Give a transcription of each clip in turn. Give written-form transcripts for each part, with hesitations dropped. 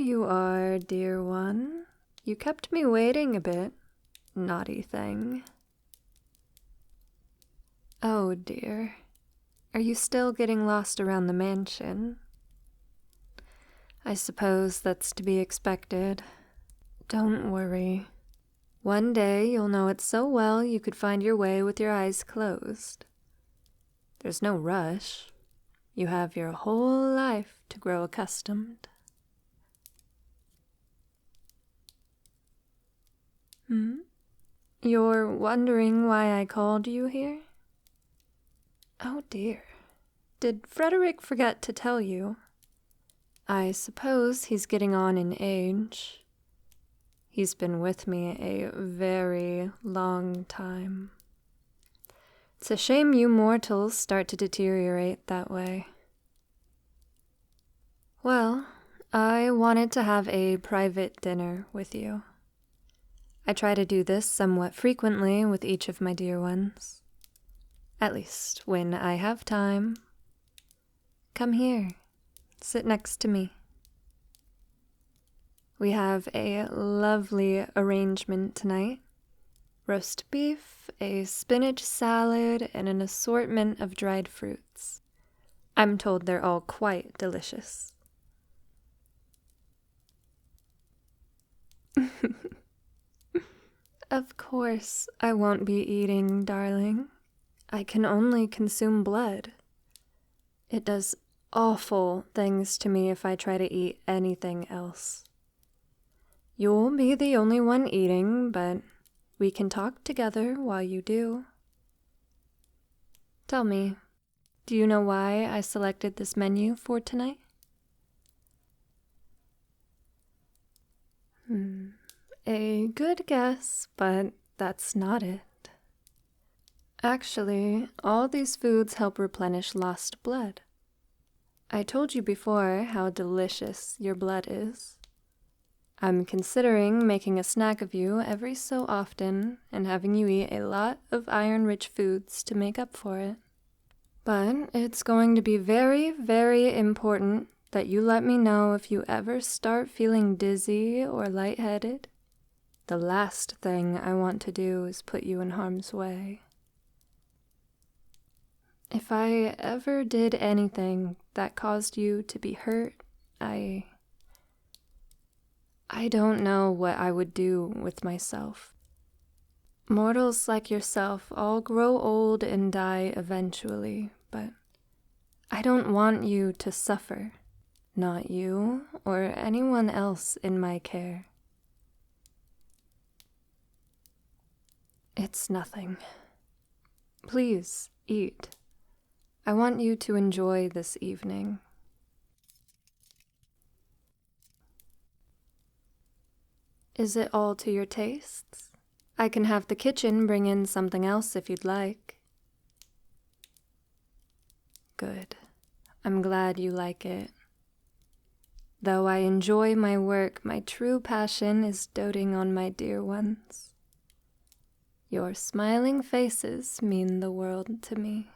you are, dear one. You kept me waiting a bit, naughty thing. Oh dear, are you still getting lost around the mansion? I suppose that's to be expected. Don't worry. One day you'll know it so well you could find your way with your eyes closed. There's no rush. You have your whole life to grow accustomed. You're wondering why I called you here? Oh dear. Did Frederick forget to tell you? I suppose he's getting on in age. He's been with me a very long time. It's a shame you mortals start to deteriorate that way. Well, I wanted to have a private dinner with you. I try to do this somewhat frequently with each of my dear ones. At least when I have time. Come here, sit next to me. We have a lovely arrangement tonight. Roast beef, a spinach salad, and an assortment of dried fruits. I'm told they're all quite delicious. Of course, I won't be eating, darling. I can only consume blood. It does awful things to me if I try to eat anything else. You'll be the only one eating, but we can talk together while you do. Tell me, do you know why I selected this menu for tonight? A good guess, but that's not it. Actually, all these foods help replenish lost blood. I told you before how delicious your blood is. I'm considering making a snack of you every so often and having you eat a lot of iron-rich foods to make up for it. But it's going to be very, very important that you let me know if you ever start feeling dizzy or lightheaded. The last thing I want to do is put you in harm's way. If I ever did anything that caused you to be hurt, I don't know what I would do with myself. Mortals like yourself all grow old and die eventually, but I don't want you to suffer. Not you or anyone else in my care. It's nothing. Please, eat. I want you to enjoy this evening. Is it all to your tastes? I can have the kitchen bring in something else if you'd like. Good. I'm glad you like it. Though I enjoy my work, my true passion is doting on my dear ones. Your smiling faces mean the world to me.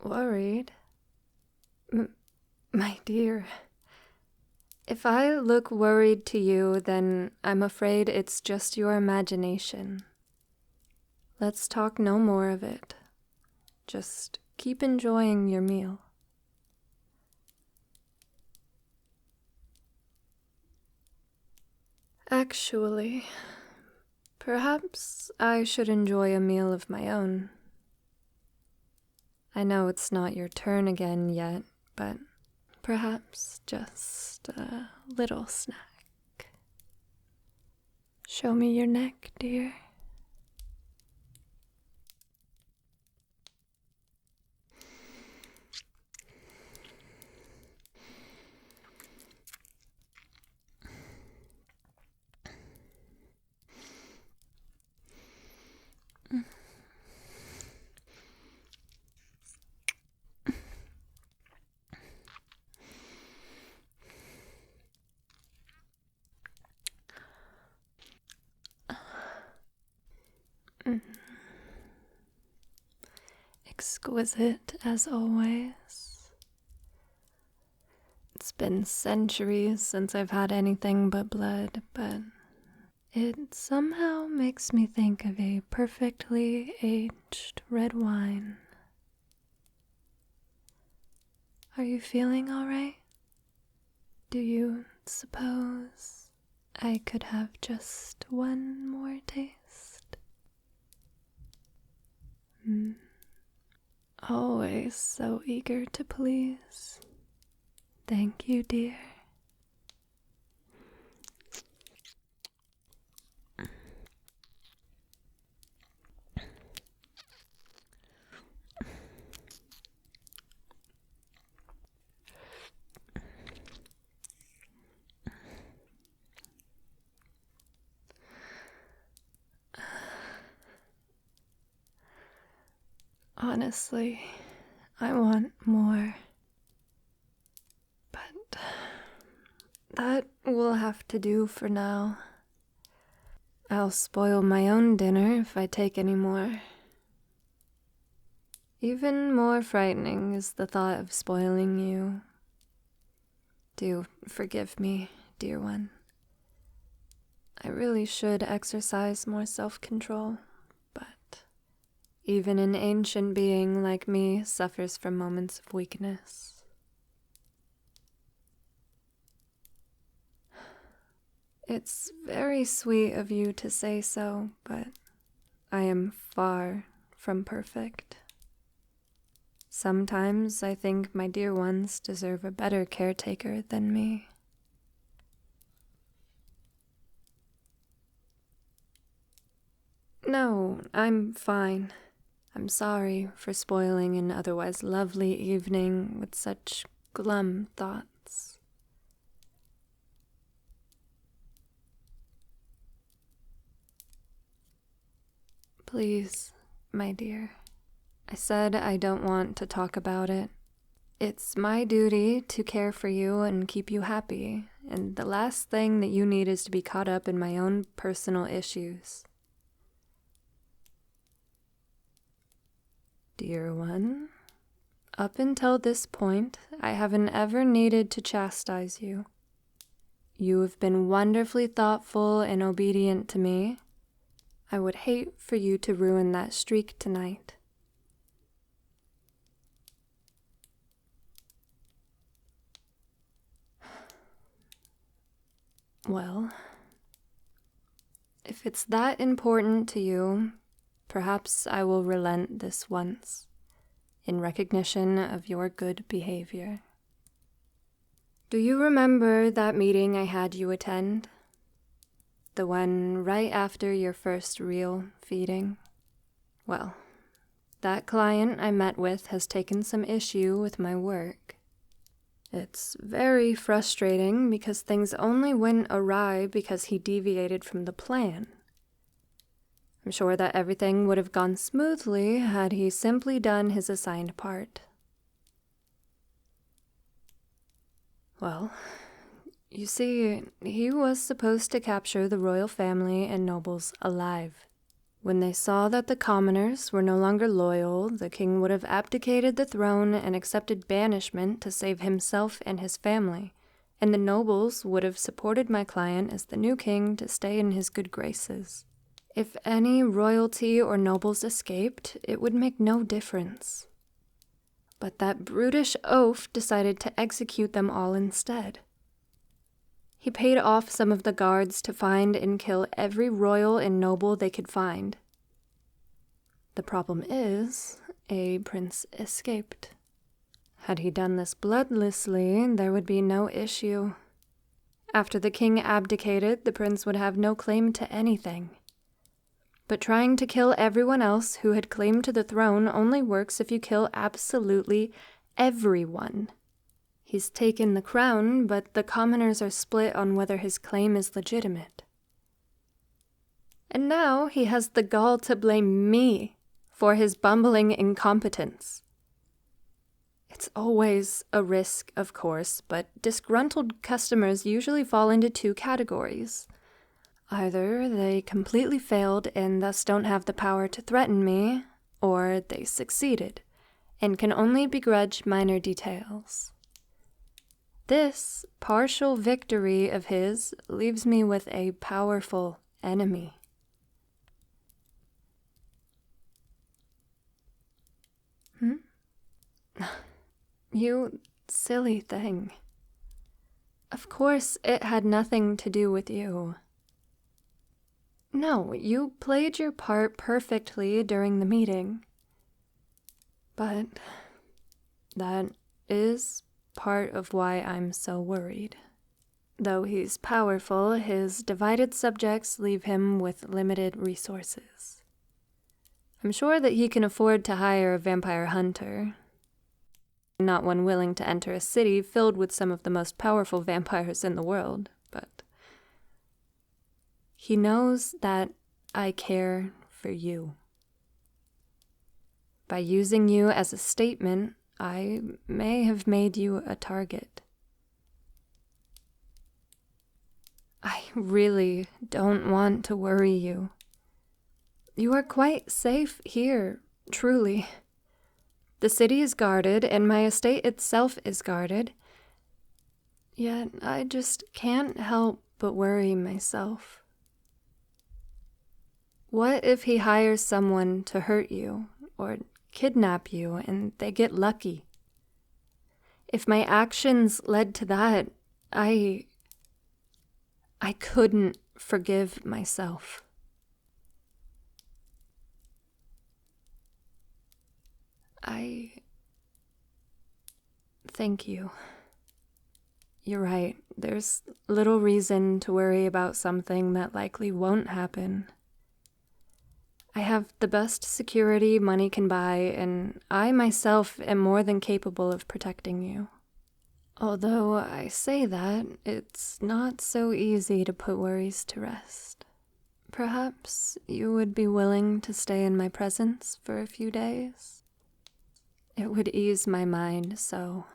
Worried? My dear, if I look worried to you, then I'm afraid it's just your imagination. Let's talk no more of it. Just keep enjoying your meal. Actually, perhaps I should enjoy a meal of my own. I know it's not your turn again yet, but perhaps just a little snack. Show me your neck, dear. exquisite as always. It's been centuries since I've had anything but blood, but it somehow makes me think of a perfectly aged red wine. Are you feeling all right? Do you suppose I could have just one more taste? Always so eager to please. Thank you, dear. Honestly, I want more. But that will have to do for now. I'll spoil my own dinner if I take any more. Even more frightening is the thought of spoiling you. Do forgive me, dear one. I really should exercise more self-control, but even an ancient being like me suffers from moments of weakness. It's very sweet of you to say so, but I am far from perfect. Sometimes I think my dear ones deserve a better caretaker than me. No, I'm fine. I'm sorry for spoiling an otherwise lovely evening with such glum thoughts. Please, my dear. I said I don't want to talk about it. It's my duty to care for you and keep you happy, and the last thing that you need is to be caught up in my own personal issues. Dear one, up until this point, I haven't ever needed to chastise you. You have been wonderfully thoughtful and obedient to me. I would hate for you to ruin that streak tonight. Well, if it's that important to you, perhaps I will relent this once, in recognition of your good behavior. Do you remember that meeting I had you attend? The one right after your first real feeding? Well, that client I met with has taken some issue with my work. It's very frustrating because things only went awry because he deviated from the plan. I'm sure that everything would have gone smoothly had he simply done his assigned part. Well, you see, he was supposed to capture the royal family and nobles alive. When they saw that the commoners were no longer loyal, the king would have abdicated the throne and accepted banishment to save himself and his family, and the nobles would have supported my client as the new king to stay in his good graces. If any royalty or nobles escaped, it would make no difference. But that brutish oaf decided to execute them all instead. He paid off some of the guards to find and kill every royal and noble they could find. The problem is, a prince escaped. Had he done this bloodlessly, there would be no issue. After the king abdicated, the prince would have no claim to anything. But trying to kill everyone else who had claim to the throne only works if you kill absolutely everyone. He's taken the crown, but the commoners are split on whether his claim is legitimate. And now he has the gall to blame me for his bumbling incompetence. It's always a risk, of course, but disgruntled customers usually fall into two categories. Either they completely failed and thus don't have the power to threaten me, or they succeeded, and can only begrudge minor details. This partial victory of his leaves me with a powerful enemy. You silly thing. Of course, it had nothing to do with you. No, you played your part perfectly during the meeting. But that is part of why I'm so worried. Though he's powerful, his divided subjects leave him with limited resources. I'm sure that he can afford to hire a vampire hunter, not one willing to enter a city filled with some of the most powerful vampires in the world, but he knows that I care for you. By using you as a statement, I may have made you a target. I really don't want to worry you. You are quite safe here, truly. The city is guarded, and my estate itself is guarded. Yet I just can't help but worry myself. What if he hires someone to hurt you, or kidnap you, and they get lucky? If my actions led to that, I couldn't forgive myself. Thank you. You're right. There's little reason to worry about something that likely won't happen. I have the best security money can buy, and I myself am more than capable of protecting you. Although I say that, it's not so easy to put worries to rest. Perhaps you would be willing to stay in my presence for a few days? It would ease my mind so.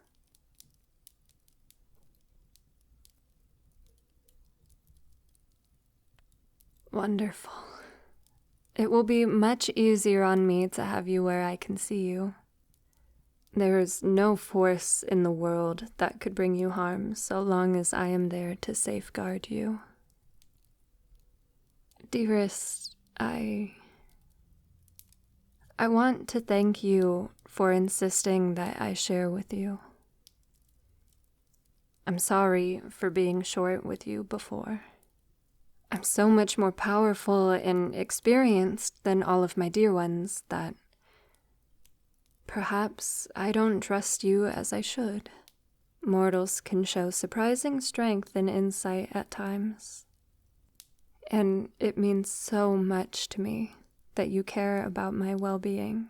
Wonderful. It will be much easier on me to have you where I can see you. There is no force in the world that could bring you harm so long as I am there to safeguard you. Dearest, I want to thank you for insisting that I share with you. I'm sorry for being short with you before. I'm so much more powerful and experienced than all of my dear ones that perhaps I don't trust you as I should. Mortals can show surprising strength and insight at times. And it means so much to me that you care about my well-being,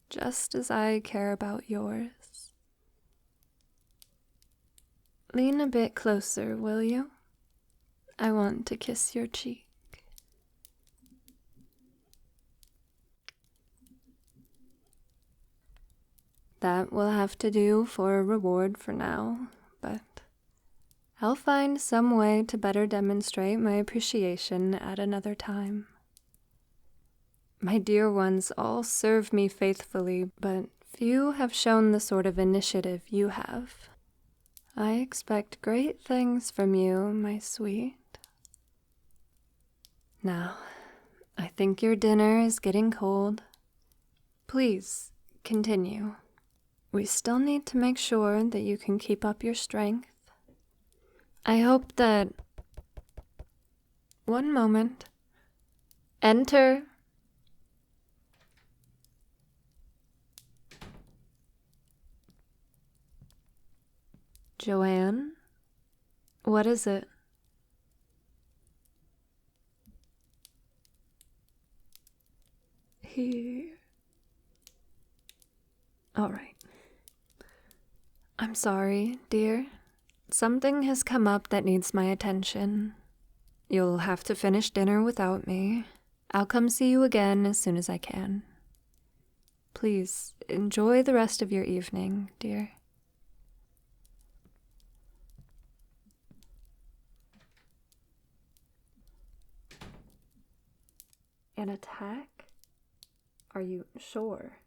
just as I care about yours. Lean a bit closer, will you? I want to kiss your cheek. That will have to do for a reward for now, but I'll find some way to better demonstrate my appreciation at another time. My dear ones all serve me faithfully, but few have shown the sort of initiative you have. I expect great things from you, my sweet. Now, I think your dinner is getting cold. Please, continue. We still need to make sure that you can keep up your strength. I hope that... One moment. Enter. Joanne? What is it? All right. I'm sorry, dear. Something has come up that needs my attention. You'll have to finish dinner without me. I'll come see you again as soon as I can. Please, enjoy the rest of your evening, dear. An attack? Are you sure?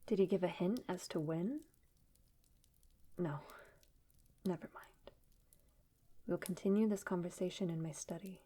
Did he give a hint as to when? No, never mind. We'll continue this conversation in my study.